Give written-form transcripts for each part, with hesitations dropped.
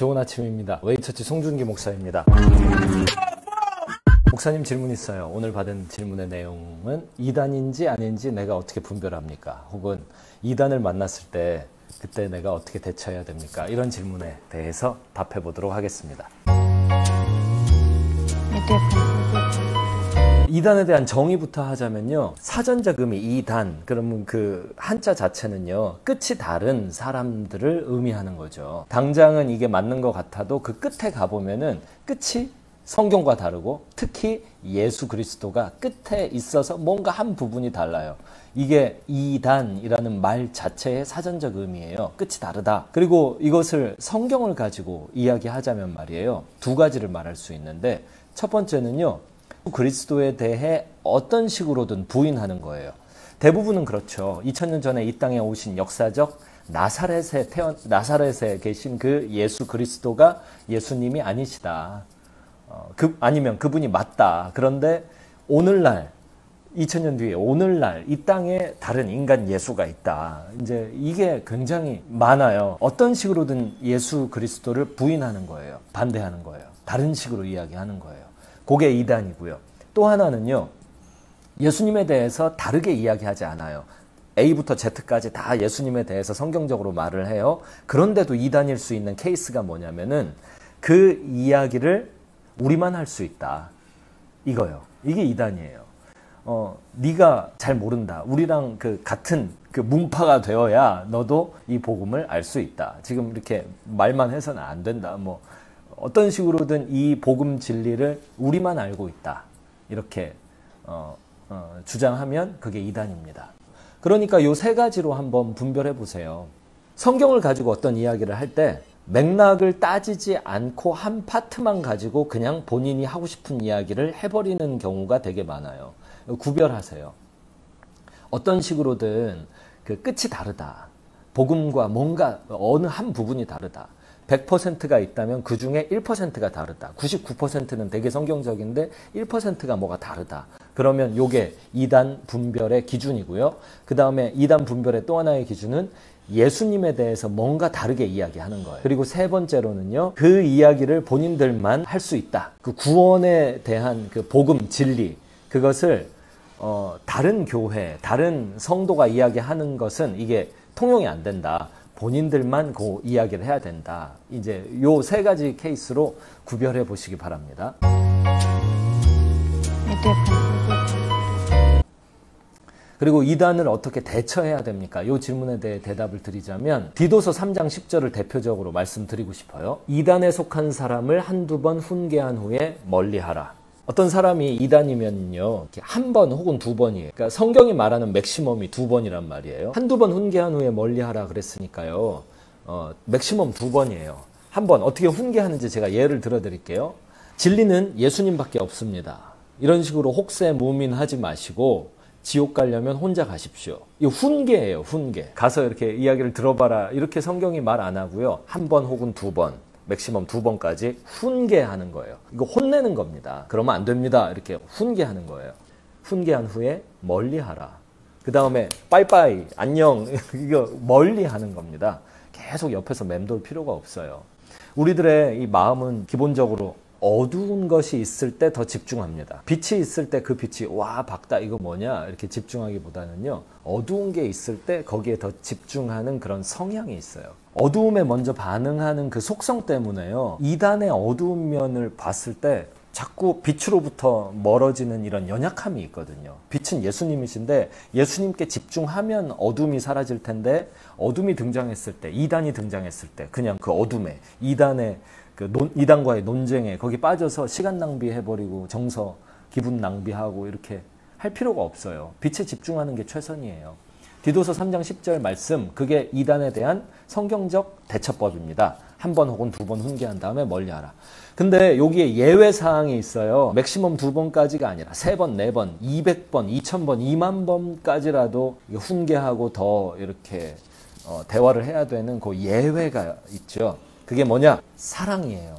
좋은 아침입니다. 웨이처치 송준기 목사입니다. 목사님 질문 있어요. 오늘 받은 질문의 내용은 이단인지 아닌지 내가 어떻게 분별합니까? 혹은 이단을 만났을 때 그때 내가 어떻게 대처해야 됩니까? 이런 질문에 대해서 답해 보도록 하겠습니다. 이단에 대한 정의부터 하자면요, 사전적 의미 이단, 그러면 그 한자 자체는요 끝이 다른 사람들을 의미하는 거죠. 당장은 이게 맞는 것 같아도 그 끝에 가보면은 끝이 성경과 다르고 특히 예수 그리스도가 끝에 있어서 뭔가 한 부분이 달라요. 이게 이단이라는 말 자체의 사전적 의미예요. 끝이 다르다. 그리고 이것을 성경을 가지고 이야기하자면 말이에요, 두 가지를 말할 수 있는데, 첫 번째는요, 그리스도에 대해 어떤 식으로든 부인하는 거예요. 대부분은 그렇죠. 2000년 전에 이 땅에 오신 역사적 나사렛에 계신 그 예수 그리스도가 예수님이 아니시다. 아니면 그분이 맞다. 그런데 오늘날 2000년 뒤에 오늘날 이 땅에 다른 인간 예수가 있다. 이제 이게 굉장히 많아요. 어떤 식으로든 예수 그리스도를 부인하는 거예요. 반대하는 거예요. 다른 식으로 이야기하는 거예요. 그게 이단이고요. 또 하나는요, 예수님에 대해서 다르게 이야기하지 않아요. A부터 Z까지 다 예수님에 대해서 성경적으로 말을 해요. 그런데도 이단일 수 있는 케이스가 뭐냐면은 그 이야기를 우리만 할 수 있다. 이거요. 이게 이단이에요. 네가 잘 모른다. 우리랑 그 같은 그 문파가 되어야 너도 이 복음을 알 수 있다. 지금 이렇게 말만 해서는 안 된다. 뭐 어떤 식으로든 이 복음 진리를 우리만 알고 있다. 이렇게 주장하면 그게 이단입니다. 그러니까 요 세 가지로 한번 분별해 보세요. 성경을 가지고 어떤 이야기를 할 때 맥락을 따지지 않고 한 파트만 가지고 그냥 본인이 하고 싶은 이야기를 해버리는 경우가 되게 많아요. 구별하세요. 어떤 식으로든 그 끝이 다르다. 복음과 뭔가 어느 한 부분이 다르다. 100%가 있다면 그 중에 1%가 다르다. 99%는 되게 성경적인데 1%가 뭐가 다르다. 그러면 요게 이단 분별의 기준이고요. 그 다음에 이단 분별의 또 하나의 기준은 예수님에 대해서 뭔가 다르게 이야기하는 거예요. 그리고 세 번째로는요, 그 이야기를 본인들만 할 수 있다. 그 구원에 대한 그 복음 진리, 그것을 다른 교회, 다른 성도가 이야기하는 것은 이게 통용이 안 된다. 본인들만 그 이야기를 해야 된다. 이제 요 세 가지 케이스로 구별해 보시기 바랍니다. 그리고 이단을 어떻게 대처해야 됩니까? 이 질문에 대해 대답을 드리자면 디도서 3장 10절을 대표적으로 말씀드리고 싶어요. 이단에 속한 사람을 한두 번 훈계한 후에 멀리하라. 어떤 사람이 이단이면요, 한 번 혹은 두 번이에요. 그러니까 성경이 말하는 맥시멈이 두 번이란 말이에요. 한두 번 훈계한 후에 멀리하라 그랬으니까요, 맥시멈 두 번이에요. 한 번 어떻게 훈계하는지 제가 예를 들어 드릴게요. 진리는 예수님밖에 없습니다. 이런 식으로 혹세무민하지 마시고 지옥 가려면 혼자 가십시오. 이거 훈계예요, 훈계. 가서 이렇게 이야기를 들어봐라. 이렇게 성경이 말 안 하고요. 한 번 혹은 두 번, 맥시멈 두 번까지 훈계하는 거예요. 이거 혼내는 겁니다. 그러면 안 됩니다. 이렇게 훈계하는 거예요. 훈계한 후에 멀리하라. 그 다음에 빠이빠이, 안녕. 이거 멀리하는 겁니다. 계속 옆에서 맴돌 필요가 없어요. 우리들의 이 마음은 기본적으로 어두운 것이 있을 때 더 집중합니다. 빛이 있을 때 그 빛이 와 밝다 이거 뭐냐 이렇게 집중하기보다는요, 어두운 게 있을 때 거기에 더 집중하는 그런 성향이 있어요. 어두움에 먼저 반응하는 그 속성 때문에요, 이단의 어두운 면을 봤을 때 자꾸 빛으로부터 멀어지는 이런 연약함이 있거든요. 빛은 예수님이신데 예수님께 집중하면 어둠이 사라질 텐데, 어둠이 등장했을 때, 이단이 등장했을 때 그냥 그 어둠에 이단과의 논쟁에 거기 빠져서 시간 낭비해버리고 정서, 기분 낭비하고 이렇게 할 필요가 없어요. 빛에 집중하는 게 최선이에요. 디도서 3장 10절 말씀, 그게 이단에 대한 성경적 대처법입니다. 한 번 혹은 두 번 훈계한 다음에 멀리하라. 근데 여기에 예외사항이 있어요. 맥시멈 두 번까지가 아니라 세 번, 네 번, 200번, 2000번, 2만 번까지라도 훈계하고 더 이렇게 대화를 해야 되는 그 예외가 있죠. 그게 뭐냐? 사랑이에요.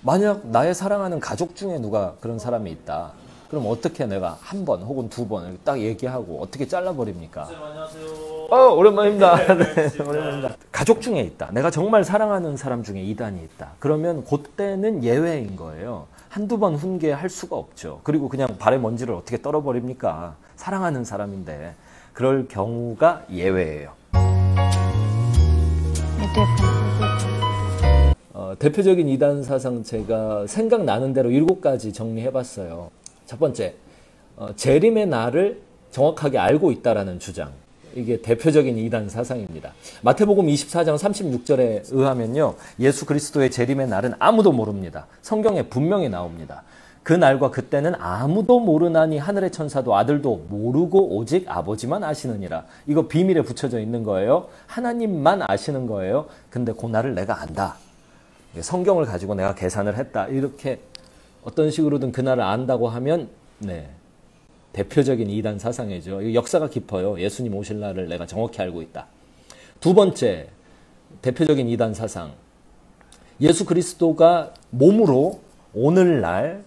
만약 나의 사랑하는 가족 중에 누가 그런 사람이 있다. 그럼 어떻게 내가 한 번 혹은 두 번 딱 얘기하고 어떻게 잘라버립니까? 선생님 안녕하세요. 오랜만입니다. 네, 오랜만입니다. 가족 중에 있다. 내가 정말 사랑하는 사람 중에 이단이 있다. 그러면 그때는 예외인 거예요. 한두 번 훈계할 수가 없죠. 그리고 그냥 발에 먼지를 어떻게 떨어버립니까? 사랑하는 사람인데. 그럴 경우가 예외예요. 대표적인 이단 사상 제가 생각나는 대로 7가지 정리해봤어요. 첫 번째, 재림의 날을 정확하게 알고 있다라는 주장. 이게 대표적인 이단 사상입니다. 마태복음 24장 36절에 의하면요, 예수 그리스도의 재림의 날은 아무도 모릅니다. 성경에 분명히 나옵니다. 그 날과 그때는 아무도 모르나니 하늘의 천사도 아들도 모르고 오직 아버지만 아시느니라. 이거 비밀에 붙여져 있는 거예요. 하나님만 아시는 거예요. 근데 그 날을 내가 안다. 성경을 가지고 내가 계산을 했다. 이렇게 어떤 식으로든 그 날을 안다고 하면 대표적인 이단 사상이죠. 역사가 깊어요. 예수님 오실 날을 내가 정확히 알고 있다. 두 번째 대표적인 이단 사상. 예수 그리스도가 몸으로 오늘날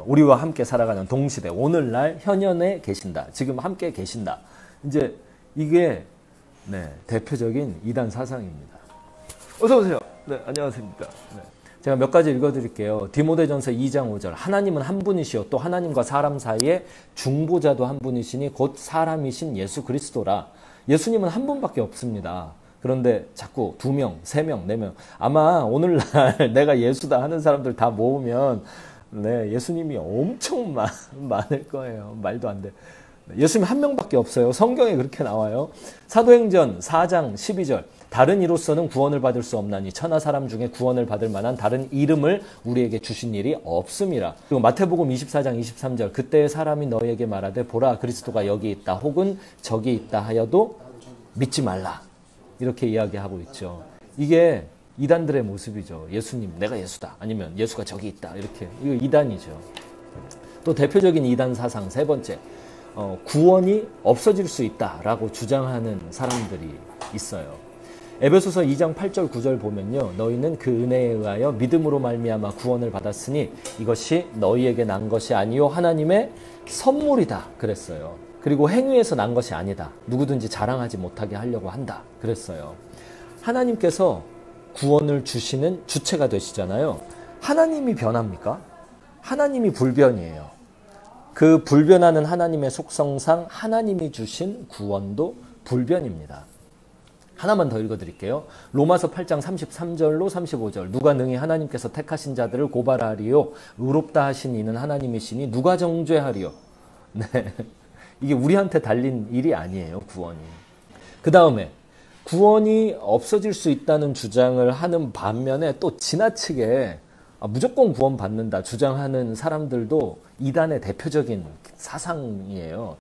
우리와 함께 살아가는 동시대, 오늘날 현현에 계신다. 지금 함께 계신다. 이제 이게 대표적인 이단 사상입니다. 어서 오세요. 네, 안녕하십니까. 제가 몇 가지 읽어드릴게요. 디모데전서 2장 5절. 하나님은 한 분이시요 또 하나님과 사람 사이에 중보자도 한 분이시니 곧 사람이신 예수 그리스도라. 예수님은 한 분밖에 없습니다. 그런데 자꾸 2명, 3명, 4명. 아마 오늘날 내가 예수다 하는 사람들 다 모으면 예수님이 엄청 많을 거예요. 말도 안 돼. 예수님 한 명밖에 없어요. 성경에 그렇게 나와요. 사도행전 4장 12절. 다른 이로서는 구원을 받을 수 없나니 천하 사람 중에 구원을 받을 만한 다른 이름을 우리에게 주신 일이 없음이라. 그리고 마태복음 24장 23절. 그때의 사람이 너희에게 말하되 보라 그리스도가 여기 있다 혹은 저기 있다 하여도 믿지 말라. 이렇게 이야기하고 있죠. 이게 이단들의 모습이죠. 예수님, 내가 예수다. 아니면 예수가 저기 있다. 이렇게. 이거 이단이죠. 또 대표적인 이단 사상 세 번째. 구원이 없어질 수 있다라고 주장하는 사람들이 있어요. 에베소서 2장 8절 9절 보면요. 너희는 그 은혜에 의하여 믿음으로 말미암아 구원을 받았으니 이것이 너희에게 난 것이 아니요 하나님의 선물이다. 그랬어요. 그리고 행위에서 난 것이 아니다. 누구든지 자랑하지 못하게 하려고 한다. 그랬어요. 하나님께서 구원을 주시는 주체가 되시잖아요. 하나님이 변합니까? 하나님이 불변이에요. 그 불변하는 하나님의 속성상 하나님이 주신 구원도 불변입니다. 하나만 더 읽어드릴게요. 로마서 8장 33절로 35절. 누가 능히 하나님께서 택하신 자들을 고발하리요. 의롭다 하신 이는 하나님이시니 누가 정죄하리요. 이게 우리한테 달린 일이 아니에요. 구원이. 그 다음에 구원이 없어질 수 있다는 주장을 하는 반면에 또 지나치게 무조건 구원 받는다 주장하는 사람들도 이단의 대표적인 사상이에요.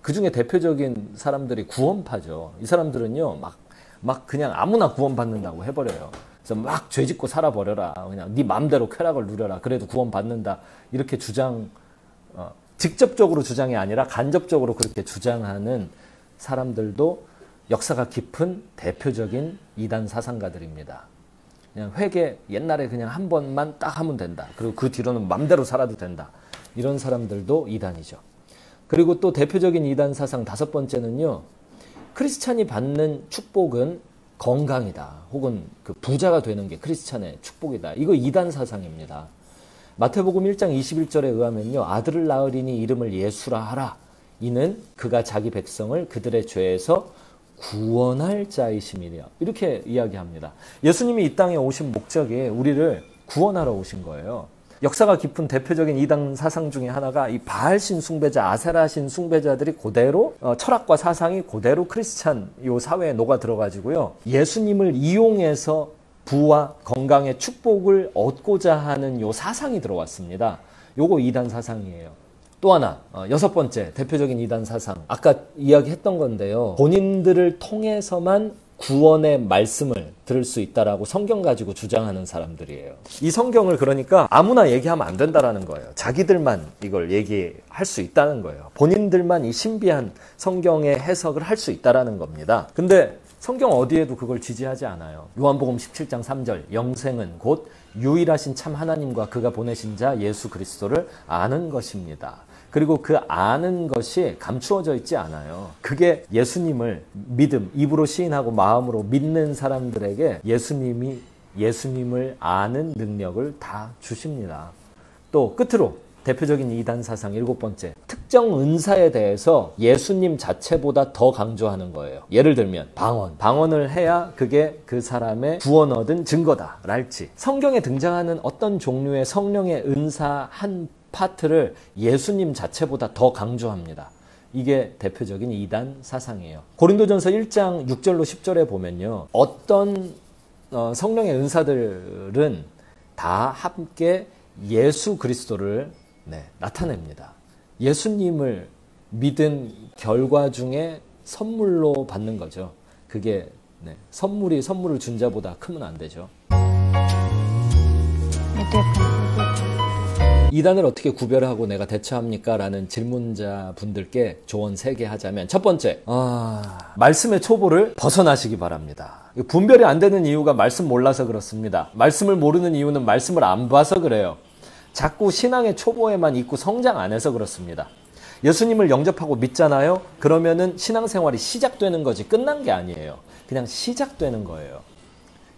그 중에 대표적인 사람들이 구원파죠. 이 사람들은요, 막 그냥 아무나 구원받는다고 해버려요. 그래서 막 죄짓고 살아버려라. 그냥 네 마음대로 쾌락을 누려라. 그래도 구원받는다. 이렇게 직접적으로 주장이 아니라 간접적으로 그렇게 주장하는 사람들도 역사가 깊은 대표적인 이단 사상가들입니다. 그냥 회개, 옛날에 그냥 한 번만 딱 하면 된다. 그리고 그 뒤로는 맘대로 살아도 된다. 이런 사람들도 이단이죠. 그리고 또 대표적인 이단 사상 다섯 번째는요. 크리스찬이 받는 축복은 건강이다. 혹은 그 부자가 되는 게 크리스찬의 축복이다. 이거 이단 사상입니다. 마태복음 1장 21절에 의하면요. 아들을 낳으리니 이름을 예수라 하라. 이는 그가 자기 백성을 그들의 죄에서 구원할 자이심이라. 이렇게 이야기합니다. 예수님이 이 땅에 오신 목적이 우리를 구원하러 오신 거예요. 역사가 깊은 대표적인 이단 사상 중에 하나가 이 바알신 숭배자, 아세라신 숭배자들이 그대로 철학과 사상이 그대로 크리스찬 요 사회에 녹아 들어가지고요. 예수님을 이용해서 부와 건강의 축복을 얻고자 하는 요 사상이 들어왔습니다. 요거 이단 사상이에요. 또 하나, 여섯 번째 대표적인 이단 사상. 아까 이야기했던 건데요. 본인들을 통해서만 구원의 말씀을 들을 수 있다라고 성경 가지고 주장하는 사람들이에요. 이 성경을 그러니까 아무나 얘기하면 안 된다라는 거예요. 자기들만 이걸 얘기할 수 있다는 거예요. 본인들만 이 신비한 성경의 해석을 할 수 있다라는 겁니다. 근데 성경 어디에도 그걸 지지하지 않아요. 요한복음 17장 3절. 영생은 곧 유일하신 참 하나님과 그가 보내신 자 예수 그리스도를 아는 것입니다. 그리고 그 아는 것이 감추어져 있지 않아요. 그게 예수님을 믿음, 입으로 시인하고 마음으로 믿는 사람들에게 예수님을 아는 능력을 다 주십니다. 또 끝으로 대표적인 이단 사상 7번째, 특정 은사에 대해서 예수님 자체보다 더 강조하는 거예요. 예를 들면 방언을 해야 그게 그 사람의 구원 얻은 증거다 랄지, 성경에 등장하는 어떤 종류의 성령의 은사 한 파트를 예수님 자체보다 더 강조합니다. 이게 대표적인 이단 사상이에요. 고린도전서 1장 6절로 10절에 보면요, 어떤 성령의 은사들은 다 함께 예수 그리스도를 나타냅니다. 예수님을 믿은 결과 중에 선물로 받는 거죠. 그게 선물을 준 자보다 크면 안 되죠. 이단을 어떻게 구별하고 내가 대처합니까? 라는 질문자 분들께 조언 3개 하자면, 첫 번째, 말씀의 초보를 벗어나시기 바랍니다. 분별이 안 되는 이유가 말씀 몰라서 그렇습니다. 말씀을 모르는 이유는 말씀을 안 봐서 그래요. 자꾸 신앙의 초보에만 있고 성장 안 해서 그렇습니다. 예수님을 영접하고 믿잖아요? 그러면은 신앙생활이 시작되는 거지 끝난 게 아니에요. 그냥 시작되는 거예요.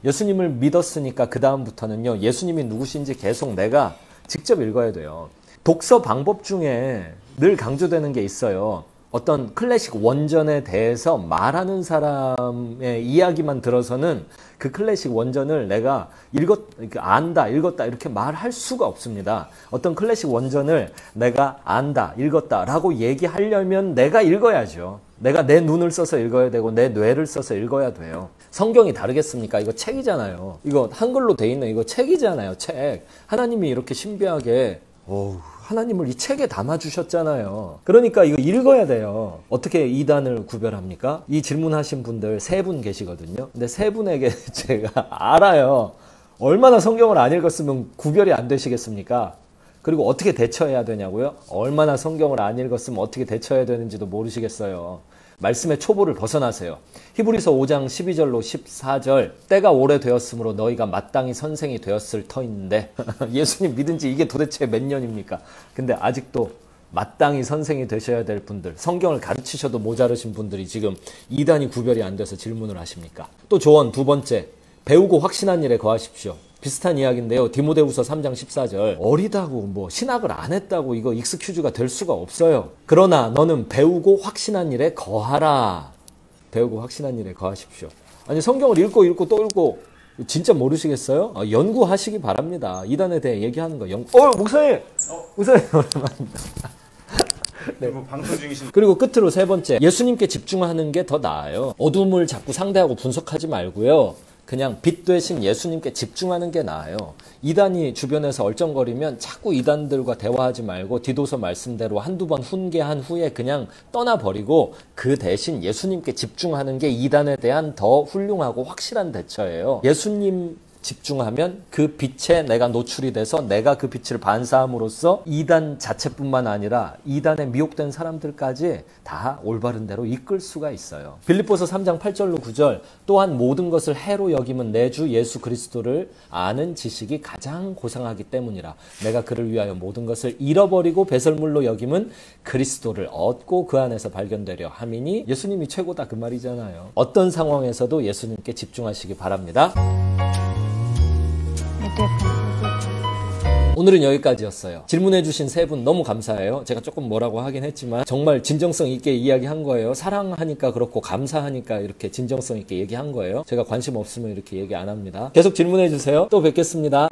예수님을 믿었으니까 그 다음부터는요, 예수님이 누구신지 계속 내가 직접 읽어야 돼요. 독서 방법 중에 늘 강조되는 게 있어요. 어떤 클래식 원전에 대해서 말하는 사람의 이야기만 들어서는 그 클래식 원전을 내가 안다, 읽었다 이렇게 말할 수가 없습니다. 어떤 클래식 원전을 내가 안다, 읽었다 라고 얘기하려면 내가 읽어야죠. 내가 내 눈을 써서 읽어야 되고 내 뇌를 써서 읽어야 돼요. 성경이 다르겠습니까? 이거 책이잖아요. 이거 한글로 돼 있는 이거 책이잖아요. 책. 하나님이 이렇게 신비하게 하나님을 이 책에 담아주셨잖아요. 그러니까 이거 읽어야 돼요. 어떻게 이단을 구별합니까? 이 질문하신 분들 3분 계시거든요. 근데 3분에게 제가 알아요. 얼마나 성경을 안 읽었으면 구별이 안 되시겠습니까? 그리고 어떻게 대처해야 되냐고요? 얼마나 성경을 안 읽었으면 어떻게 대처해야 되는지도 모르시겠어요. 말씀의 초보를 벗어나세요. 히브리서 5장 12절로 14절, 때가 오래되었으므로 너희가 마땅히 선생이 되었을 터인데 예수님 믿은 지 이게 도대체 몇 년입니까? 근데 아직도 마땅히 선생이 되셔야 될 분들, 성경을 가르치셔도 모자르신 분들이 지금 이단이 구별이 안 돼서 질문을 하십니까? 또 조언 2번째, 배우고 확신한 일에 거하십시오. 비슷한 이야기인데요. 디모데후서 3장 14절, 어리다고 신학을 안 했다고 이거 익스큐즈가 될 수가 없어요. 그러나 너는 배우고 확신한 일에 거하라. 배우고 확신한 일에 거하십시오. 아니 성경을 읽고 또 읽고 진짜 모르시겠어요? 연구하시기 바랍니다. 이단에 대해 얘기하는 거 목사님! 목사님 오랜만입니다. 네. 방송 중이신. 그리고 끝으로 3번째, 예수님께 집중하는 게 더 나아요. 어둠을 자꾸 상대하고 분석하지 말고요, 그냥 빛 되신 예수님께 집중하는 게 나아요. 이단이 주변에서 얼쩡거리면 자꾸 이단들과 대화하지 말고 디도서 말씀대로 한두 번 훈계한 후에 그냥 떠나버리고 그 대신 예수님께 집중하는 게 이단에 대한 더 훌륭하고 확실한 대처예요. 예수님 집중하면 그 빛에 내가 노출이 돼서 내가 그 빛을 반사함으로써 이단 자체뿐만 아니라 이단에 미혹된 사람들까지 다 올바른 대로 이끌 수가 있어요. 빌립보서 3장 8절로 9절, 또한 모든 것을 해로 여김은 내 주 예수 그리스도를 아는 지식이 가장 고상하기 때문이라. 내가 그를 위하여 모든 것을 잃어버리고 배설물로 여김은 그리스도를 얻고 그 안에서 발견되려 함이니. 예수님이 최고다 그 말이잖아요. 어떤 상황에서도 예수님께 집중하시기 바랍니다. 오늘은 여기까지였어요. 질문해주신 3분 너무 감사해요. 제가 조금 뭐라고 하긴 했지만 정말 진정성 있게 이야기한 거예요. 사랑하니까 그렇고 감사하니까 이렇게 진정성 있게 얘기한 거예요. 제가 관심 없으면 이렇게 얘기 안 합니다. 계속 질문해주세요. 또 뵙겠습니다.